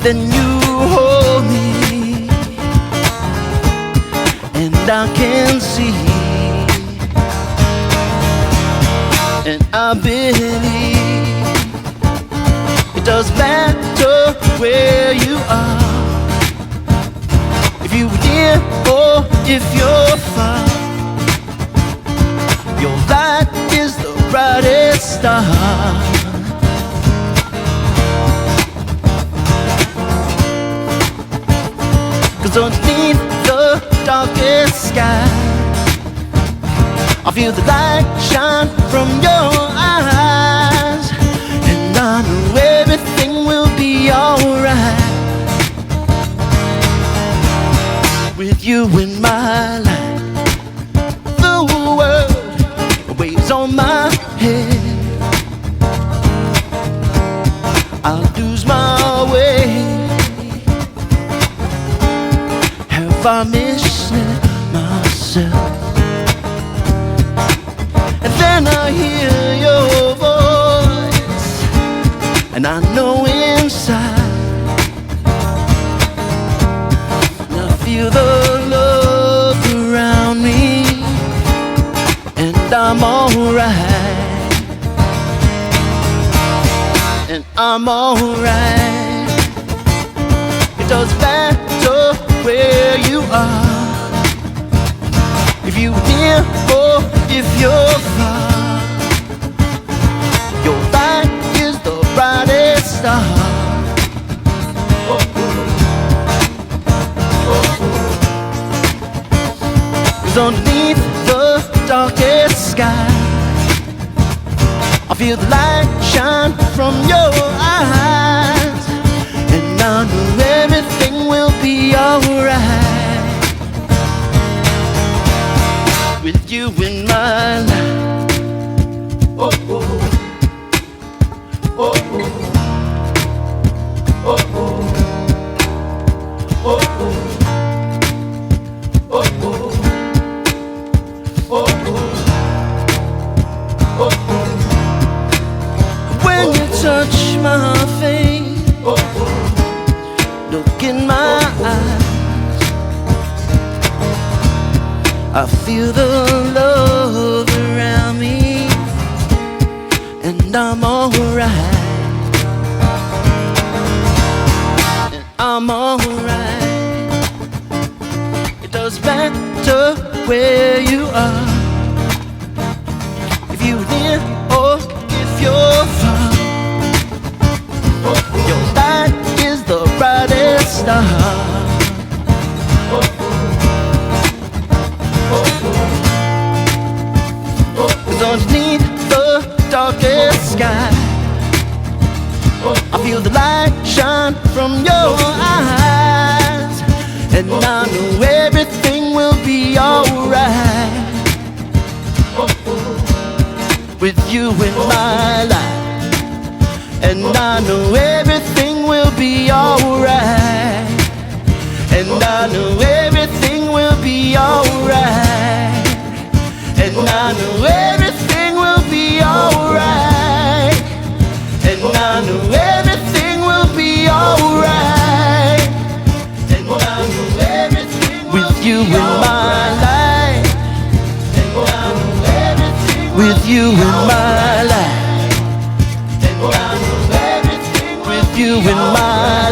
Then you hold me, and I can see, and I believe it does matter where you are, if you're near or if you're far. Your light is the brightest star. Underneath the darkest sky, I feel the light shine from your eyes, and I know everything will be alright. With you in my life, the world weighs on my head. I'll lose my way. I misled myself, and then I hear your voice, and I know inside, and I feel the love around me, and I'm alright, and I'm alright. It doesn't matter where you are, if you're near or if you're far. Your light is the brightest star. Cause underneath the darkest sky, I feel the light shine from your eyes, and I know everything will be alright. With you in my life. Oh, oh. Oh, oh. Oh, oh. Oh, oh. Oh, oh. Oh, oh. Oh, oh. When you touch my face, oh, oh. Look in my eyes, I feel the love around me, and I'm alright, and I'm alright. It doesn't matter where you are, if you're near or if you're far. Your light is the brightest star. Underneath the darkest sky, I feel the light shine from your eyes, and I know everything will be alright. With you in my life, and I know everything will be alright, and I know everything will be alright. And I know everything will be alright. And I know everything will be alright. And I know everything with you in my life. And I know everything with you in my life. And I know everything. you in my